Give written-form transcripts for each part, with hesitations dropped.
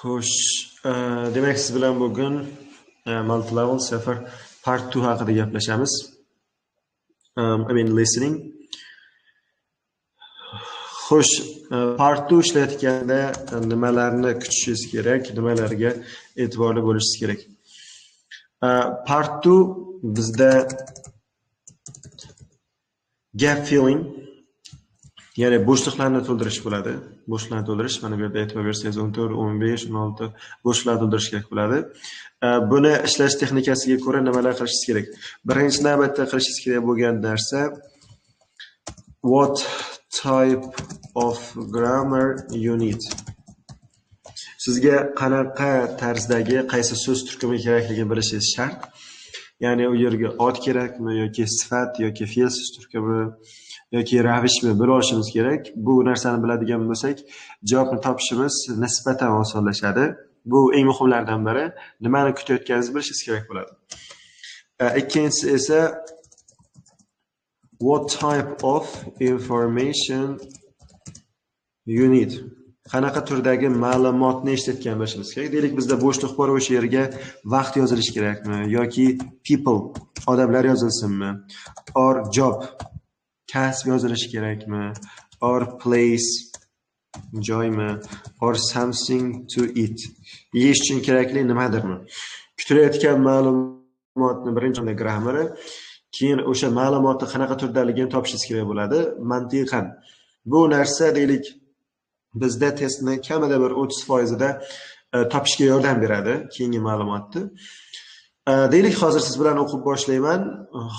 Xo'sh, demak siz bilan bugun multi-level safar part 2 haqida gaplashamiz. Listening. Xo'sh, part 2 ishlayotganda nimalarni kutishingiz kerak, nimalarga e'tiborli bo'lishingiz kerak. Part 2 bizda gap filling, ya'ni bo'shliqlarni to'ldirish bo'ladi. Bo'shliqlarni to'ldirish, mana bu yerda e'tibor bersangiz 14, 15, 16 bo'shliqlarni to'ldirish kerak bo'ladi. Buni ishlash texnikasiga ko'ra nimalar qilishingiz kerak? Birinchi navbatda qilishingiz kerak bo'lgan narsa what type of grammar you need. Sizga qanaqa tarzdagi qaysi so'z turkumi kerakligini bilishingiz shart. Ya'ni u yerga ot kerakmi yoki sifat yoki fe'l so'z turkumi yoki ravishmi bilib olishimiz kerak. Bu narsani biladigan bo'lsak, javobni topishimiz nisbatan osonlashadi. Bu eng muhimlardan biri. Nimani kutayotganingizni bilishingiz kerak bo'ladi. Ikkinchisi esa what type of information you need. Qanaqa turdagi ma'lumotni eshitayotgan bo'lishimiz kerak. Deylik, bizda bo'shliq bor, o'sha yerga vaqt yozilishi kerakmi yoki people, odamlar yozilsinmi, or job, kasb yozilishi kerakmi, or place, joymi, or something to eat, yeyish uchun kerakli nimadirmi. Kutilayotgan ma'lumotni birinchi grammari, keyin o'sha ma'lumotni qanaqa turdaligini topishingiz kerak bo'ladi mantiqan. Bu narsa deylik bizda testni kamida bir 30%da topishga yordam beradi keyingi ma'lumotni. Deylik, hozir siz bilan o'qib boshlayman.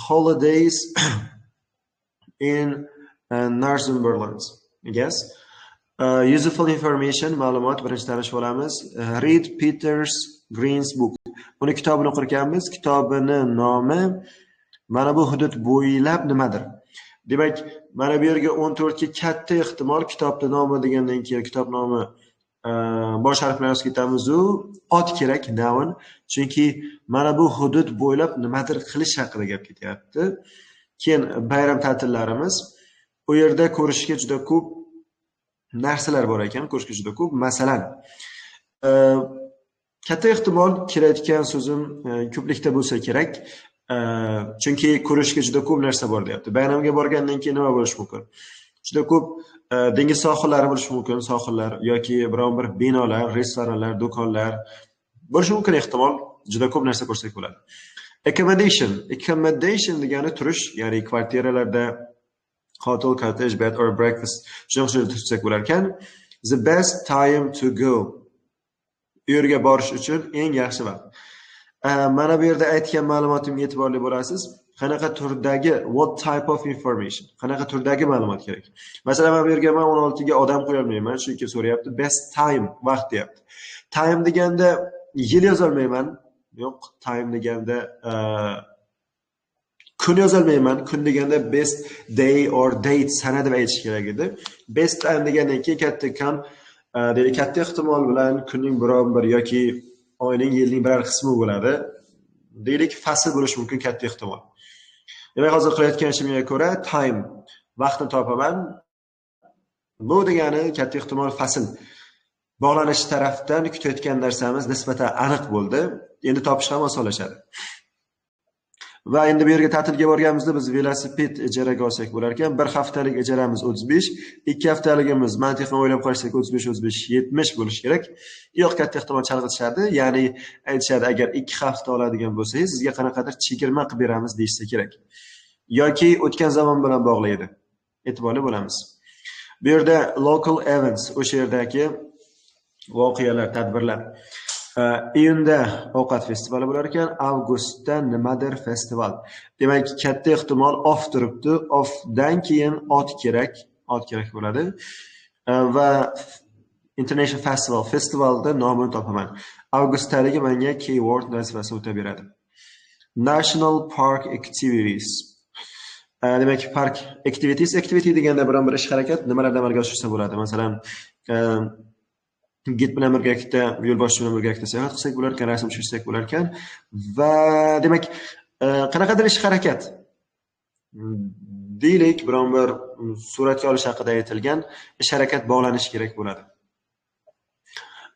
Holidays in Northumberland. Yes. Useful information, ma'lumot, birinchi tanishib olamiz. Read Peter's Green's book. Uni kitobini o'qir ekanmiz. Kitobini nomi mana bu hudud bo'ylab nimadir? Demak, mana bu yerga 14 ga katta ehtimol kitobning nomi degandan keyin kitob nomi bosh harf bilan yozib ketamiz. Ot kerak, noun. Chunki mana bu hudud bo'ylab nimadir qilish haqida gap ketyapti. Keyin bayram ta'tillarimiz. U yerda ko'rishga juda ko'p narsalar bor ekan, ko'rishga juda ko'p. Masalan, katta ehtimol kelayotgan so'zim ko'plikda bo'lsa kerak. Chunki ko'rishga juda ko'p narsa bor deyapti. Bayramga borgandan keyin nima bo'lishi mumkin? Juda ko'p dengiz sohillari bo'lishi mumkin, sohillar yoki biron bir binolar, restoranlar, do'konlar bo'lishi mumkin. Ehtimol juda ko'p narsa ko'rsak bo'ladi. Accommodation degani turish, ya'ni kvartiralarda hotel, cottage, bed or breakfast shunday tursak bo'lar ekan. The best time to go. U yerga borish uchun eng yaxshi vaqt. Mana bu yerda aytgan ma'lumotimga e'tiborli bo'lasiz. Qanaqa turdagi, what type of information, qanaqa turdagi ma'lumot kerak. Masalan, men bu yerga 16 ga odam qo'ya olmayman, chunki so'rayapti. Best time, vaqt deyapti. Time deganda yil yoza olmayman. Yo'q, time deganda kun yoza olmayman. Kun deganda best day or date sana deb aytish kerak edi. Best time degandan keyin katta ehtimol bilan kunning biron bir yoki oyning, yilning biror qismi bo'ladi. Deylik, fasl bo'lishi mumkin, katta ehtimol. Demak, hozir qilayotgan ishimga ko'ra time, vaqtni topaman. Bu degani katta ehtimol fasl. Bog'lanish tarafdan kutayotgan narsamiz nisbatan aniq bo'ldi. Endi topish ham osonlashadi. Va endi bu yerga ta'tilga borganimizda biz velosiped ijaraga olsak bo'lar ekan. Bir haftalik ijaramiz 35, 2 haftaligimiz mantiqan o'ylab qarashsak 35, 70 bo'lishi kerak. Yo'q, katta ehtimol chalg'itishadi. Ya'ni aytishadi, agar 2 hafta oladigan bo'lsangiz, sizga qanaqadir chegirma qilib beramiz deyishsa kerak. Yoki o'tgan zamon bilan bog'laydi. E'tiborli bo'lamiz. Bu yerda local events, o'sha yerdagi voqealar, tadbirlar. Iyunda ovqat festivali bo'lar ekan, avgustda nimadir festival. Demak, katta ehtimol off turibdi. Offdan keyin ot kerak bo'ladi. Va International festivalda nomini topaman. Avgustdagi menga keyword nazvasi o'tib beradi. National Park Activities. Demak, park activity deganda biron bir ish harakat nimalardan amalga oshirsa bo'ladi. Masalan, gid bilan birgalikda, yo'lboshchi bilan birgalikda sayohat qilsak bo'lar ekan, rasm tushirsak bo'lar ekan va demak, qanaqadir ish harakat. Deylik, biron bir suratga olish haqida aytilgan ish harakat bog'lanishi kerak bo'ladi.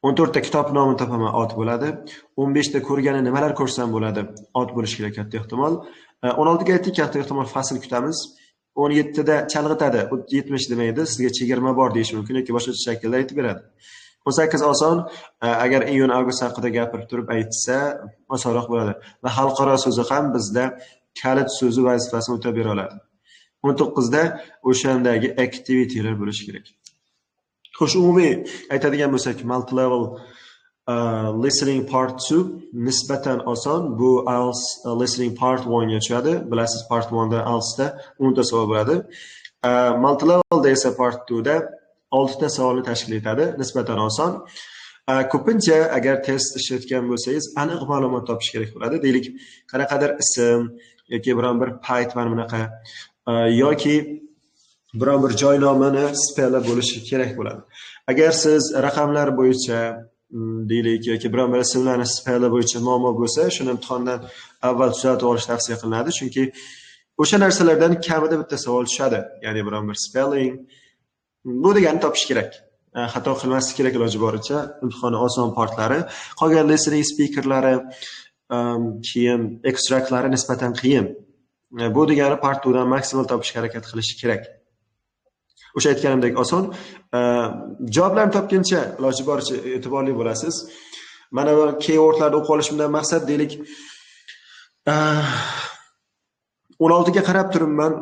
14 ta kitob nomini topaman, ot bo'ladi. 15 ta ko'rgani nimalar ko'rsam bo'ladi, ot bo'lishi kerak katta ehtimol. 16 ga aytdik, katta ehtimol fasl kutamiz. 17 da chalg'itadi, 70 demaydi, sizga chegirma bor deyish mumkin yoki boshqacha shaklda aytib beradi. 18 oson, agar iyun avgust haqida gapirib turib aytsa, osonroq bo'ladi. Va xalqaro so'zi ham bizda kalit so'zi vazifasini o'tab bera oladi. 19 da o'shandagi activitylar bo'lishi kerak. Xo'sh, umumiy aytadigan bo'lsak, multi-level listening part 2 nisbatan oson. Bu IELTS listening part 1 ga tushadi. Bilasiz, part 1 da IELTS da 10 ta savol bo'ladi. Multi-level da esa part 2 da 6 ta savolni tashkil etadi, nisbatan oson. Ko'pincha agar test ishlatgan bo'lsangiz, aniq ma'lumot topish kerak bo'ladi. Deylik, qanaqadir ism yoki biron bir payt mana bunaqa yoki biron bir joy nomini spellab bo'lishi kerak bo'ladi. Agar siz raqamlar bo'yicha deylik yoki biron bir ismlarni spellab bo'yicha muammo bo'lsa, shuni imtihondan avval tuzatib olish tavsiya qilinadi, chunki o'sha narsalardan kamida bitta savol tushadi. Ya'ni biron bir spelling bu degani topish kerak. Xato qilmaslik kerak iloji boricha. Imtihonning oson partlari, qolgan listening speakerlari, keyin extractlari nisbatan qiyin. Bu degani part 2 dan maksimal topishga harakat qilish kerak. O'sha aytganimdek oson. Javoblarni topguncha iloji boricha e'tiborli bo'lasiz. Mana bu keywordlarni o'qib olishimdan maqsad, deylik, 16 ga qarab turibman,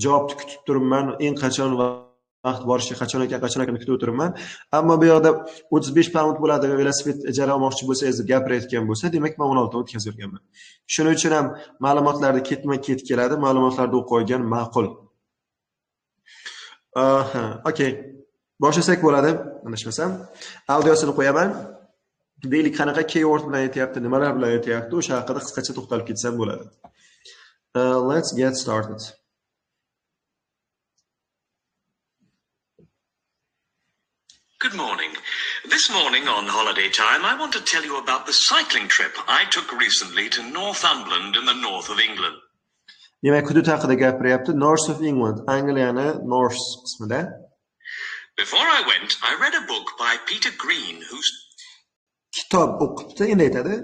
javobni kutib turibman, eng qachon vaqt borishi qachon ekan kutib o'tiribman. Ammo bu yoqda 35 pound bo'ladi va velosiped ijara olmoqchi bo'lsangiz deb gapirayotgan bo'lsa, demak men 16 dan o'tkazib yurganman. Shuning uchun ham ma'lumotlarni ketma-ket keladi, ma'lumotlarni o'qib qo'ygan ma'qul. Okey. Boshlasak bo'ladi, adashmasam. Audiosini qo'yaman. Deylik, qanaqa keyword bilan aytayapti, nimalar bilan aytayapti, o'sha haqida qisqacha to'xtalib ketsam bo'ladi. Let's get started. Good morning. This morning on holiday time, I want to tell you about the cycling trip I took recently to Northumberland in the north of England. Demak, hudud haqida gapiryapti. North of England, Angliyani North qismida. Before I went, I read a book by Peter Green whose kitob o'qibdi, endi aytadi.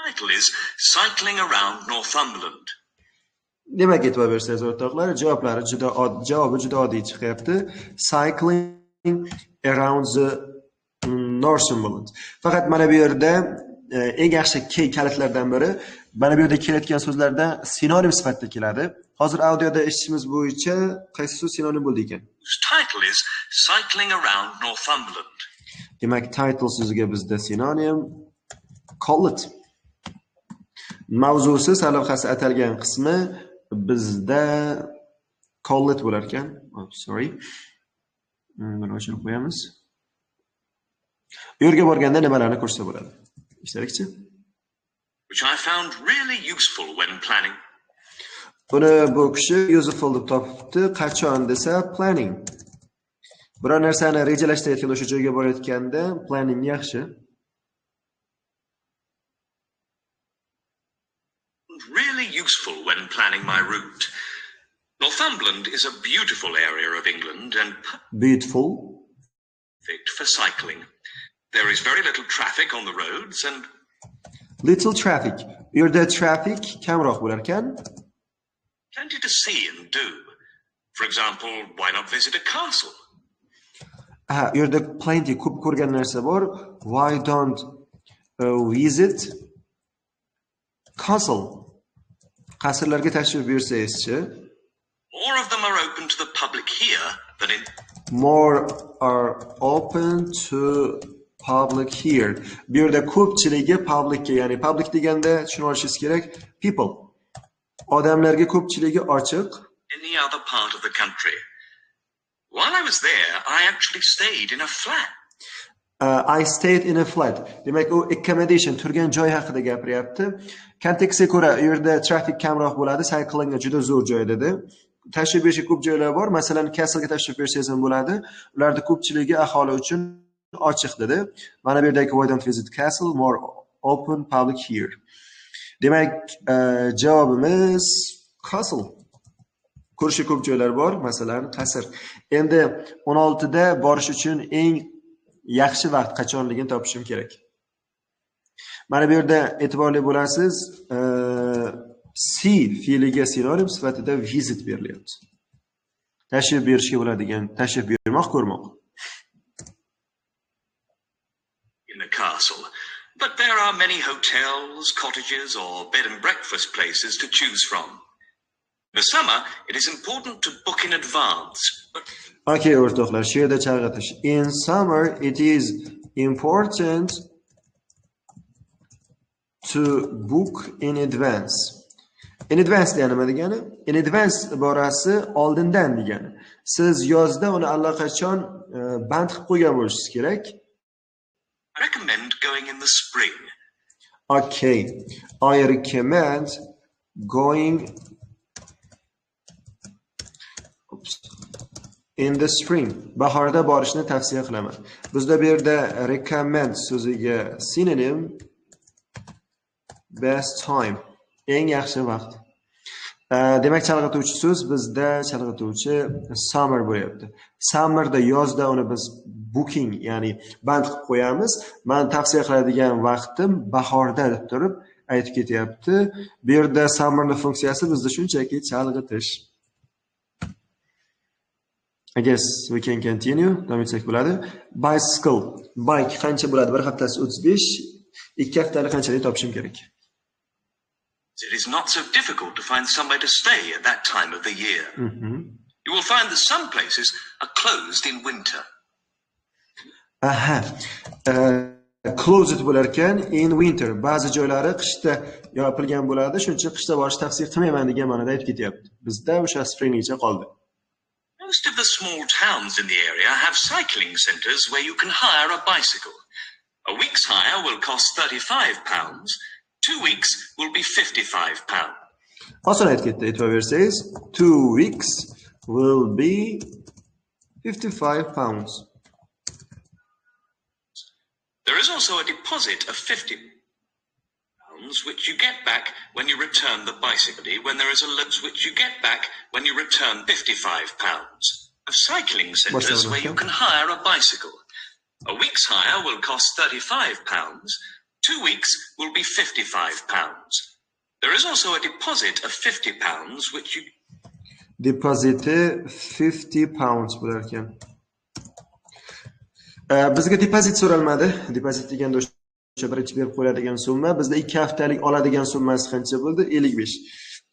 title is Cycling Around Northumberland. Demak, e'tibor bersangiz o'rtoqlar, javobi juda oddiy chiqyapti. Cycling around the Northumberland. Faqat mana bu yerda eng yaxshi kalitlardan biri, mana bu yerda kelayotgan so'zlarda sinonim sifatida keladi. Hozir audioda eshitishimiz bo'yicha qaysi so'z sinonim bo'ldi ekan? Whose title is Cycling Around Northumberland. Demak, title so'ziga bizda sinonim call it. Mavzusi, salohasi atalgan qismi bizda call it bo'lar ekan. Oh, sorry. Buni o'chirib qo'yamiz. Bu yerga borganda nimalarni ko'rsa bo'ladi? Ishlarikchi? Which I found really useful when planning. Buni bu kishi useful deb topibdi. Qachon desa planning. Biror narsani rejalashtirayotganda, o'sha joyga borayotganda planning yaxshi. Really useful when planning my route. Northumberland is a beautiful area of England and Beautiful. perfect for cycling. There is very little traffic on the roads and Little traffic. Bu yerda traffic kamroq bo'lar ekan. plenty to see and do. For example, why not visit a castle? Bu yerda plenty ko'p ko'rgan narsa bor. Why don't visit castle? Qasrlarga tashrif buyursangizchi. More of them are open to the public here than in More are open to public here. Bu yerda ko'pchiligi publicga, ya'ni public deganda tushunib olishingiz kerak, people. Odamlarga ko'pchiligi ochiq. any other part of the country. While I was there, I actually stayed in a flat. I stayed in a flat. Demak, u accommodation, turgan joy haqida gapiryapti. Kontekstga ko'ra, u yerda traffic kamroq bo'ladi, cyclingga juda zo'r joy dedi. Tashrif buyurishga ko'p joylar bor. Masalan, Castle'ga tashrif buyursangiz ham bo'ladi. Ularda ko'pchiligi aholi uchun ochiq dedi. Mana bu yerdagi why don't visit castle, more open public here. Demak, javobimiz castle. Ko'rishga ko'p joylar bor, masalan, qasr. Endi 16 da borish uchun eng yaxshi vaqt qachonligini topishim kerak. Mana bu yerda e'tiborli bo'lasiz, see fe'liga sinonim sifatida visit berilyapti. Tashrif buyurishga bo'ladigan, tashrif buyurmoq, ko'rmoq. In a castle, but there are many hotels, cottages or bed and breakfast places to choose from. In the summer, it is important to book in advance. Okay, o'rtoqlar, shu yerda chalg'itish. In summer, it is important to book in advance. In advance nima degani? In advance iborasi oldindan degani. Siz yozda uni allaqachon band qilib qo'ygan bo'lishingiz kerak. I recommend going in the spring. Okay. I recommend going in the spring. Bahorda borishni tavsiya qilaman. Bizda bu yerda recommend so'ziga synonym best time. Eng yaxshi vaqt. Demak, chalg'ituvchi so'z bizda chalg'ituvchi summer bo'lyapti. Summerda yozda uni biz booking, ya'ni band qilib qo'yamiz. Men tavsiya qiladigan vaqtim bahorda deb turib aytib ketyapti. Bu yerda summerning funksiyasi bizda shunchaki chalg'itish. I guess we can continue. Davom etsak bo'ladi. Bicycle. Bike qancha bo'ladi? Bir haftasi 35, 2 haftalik qanchalik topishim kerak? It is not so difficult to find somewhere to stay at that time of the year. You will find that some places are closed in winter. Aha. Closed bo'lar ekan in winter. Ba'zi joylari qishda yopilgan bo'ladi. Shuning uchun qishda borish tavsiya qilmayman degan ma'noda aytib ketyapti. Bizda o'sha springgacha qoldi. Most of the small towns in the area have cycling centres where you can hire a bicycle. A week's hire will cost £35. 2 weeks will be £55. Oson aytib ketdi, e'tibor bersangiz, 2 weeks will be £55. There is also a deposit of £50 which you get back when you return the bicycle. When there is a loan which you get back when you return £55. Of cycling centres where you can hire a bicycle. A week's hire will cost £35. 2 weeks will be £55. There is also a deposit of £50 which you... Deposit £50 bo'lar ekan. Bizga deposit so'ralmadi. Deposit deganda o'sha birinchi berib qo'yadigan summa. Bizda 2 haftalik oladigan summasi qancha bo'ldi? 55.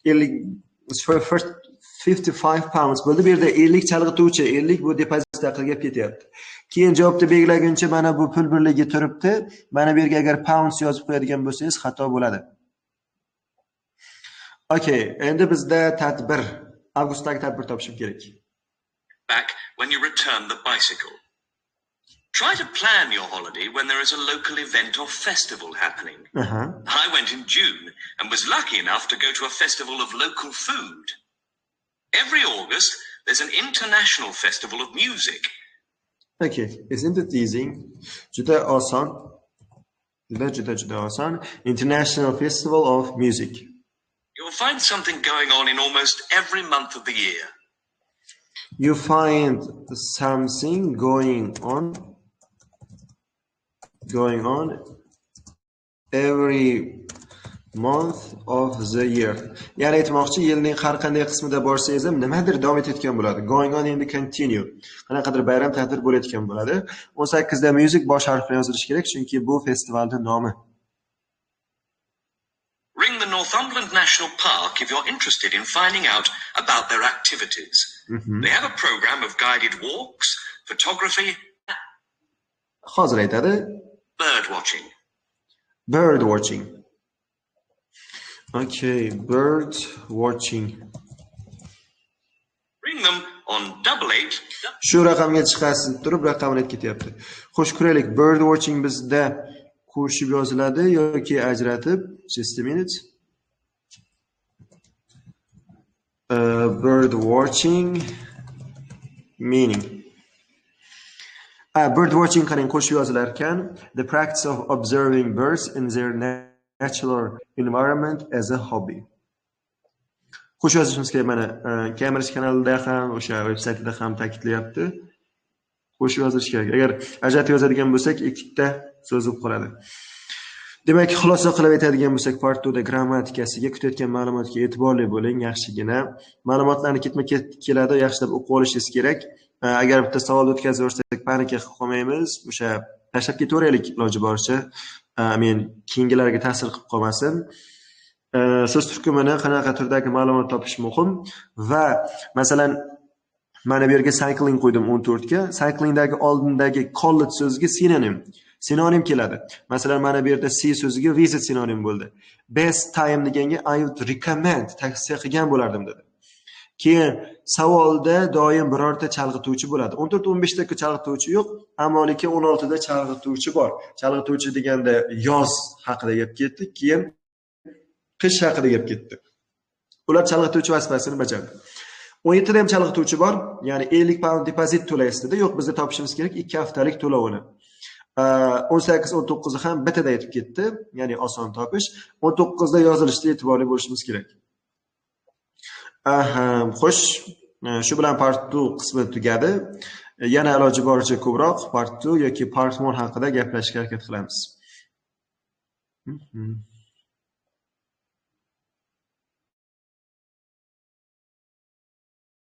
55 bo'ldi. Bu yerda 50 chalg'ituvchi, 50 bu deposit haqida gap ketyapti. Keyin javobni belgilaguncha mana bu pul birligi turibdi. Mana bu yerga agar pounds yozib qo'yadigan bo'lsangiz xato bo'ladi. Okay, endi bizda tadbir, avgustdagi tadbir topishim kerak. Back when you return the bicycle. Try to plan your holiday when there is a local event or festival happening. I went in June and was lucky enough to go to a festival of local food. Every August, there's an international festival of music. Okay, isn't it easy? Juda oson. Juda oson. International Festival of Music. You'll find something going on in almost every month of the year. You find something going on every month of the year. Ya'ni aytmoqchi, yilning har qanday qismida borsangiz ham nimadir davom etayotgan bo'ladi. Going on endi continue. Qanaqadir bayram tadbir bo'layotgan bo'ladi. 18 da music bosh harf bilan yozilishi kerak, chunki bu festivalning nomi. Ring the Northumberland National Park if you're interested in finding out about their activities. They have a program of guided walks, photography, hozir aytadi. Bird watching. Bird watching. Okay, bird watching. Ring them on 88. Shu raqamga chiqasin turib raqamni aytib ketyapti. Xo'sh, ko'raylik, bird watching bizda qo'shib yoziladi yoki ajratib? Just a minute. Bird watching meaning. Bird watching qarang qo'shib yozilar ekan. The practice of observing birds in their natural environment as a hobby. Qo'shib yozishimiz kerak mana Cambridge kanalida ham, o'sha veb-saytida ham ta'kidlayapti. qo'shib yozish kerak. Agar ajratib yozadigan bo'lsak, ikkita so'z bo'lib qoladi. Demak, xulosa qilib aytadigan bo'lsak, part 2 da grammatikasiga, kutayotgan ma'lumotga e'tiborli bo'ling, yaxshigina. Ma'lumotlarni ketma-ket keladi, yaxshilab o'qib olishingiz kerak. Agar bitta savol o'tkazib yuborsak, panika qilib qolmaymiz. O'sha tashlab ketaveraylik iloji boricha. Men keyingilarga ta'sir qilib qolmasin. So'z turkumini qanaqa turdagi ma'lumot topish muhim va masalan mana bu yerga cycling qo'ydim 14 ga. Cyclingdagi oldindagi college so'ziga sinonim keladi. Masalan mana bu yerda see so'ziga visit sinonim bo'ldi. Best time deganga I would recommend tavsiya qilgan bo'lardim dedi. Keyin savolda doim birorta chalg'ituvchi bo'ladi. 14-15 da chalg'ituvchi yo'q, ammo lekin 16 da chalg'ituvchi bor. Chalg'ituvchi deganda yoz haqida gap ketdi, keyin qish haqida gap ketdi. Ular chalg'ituvchi vazifasini bajardi. 17 da ham chalg'ituvchi bor, ya'ni 50 pound depozit to'laysiz dedi. Yo'q, bizga topishimiz kerak 2 haftalik to'lovini. 18-19 ham bitada yetib ketdi, ya'ni oson topish. 19 da yozilishda e'tiborli bo'lishimiz kerak. Xo'sh, shu bilan part 2 qismi tugadi. Yana iloji boricha ko'proq part 2 yoki part 1 haqida gaplashishga harakat qilamiz.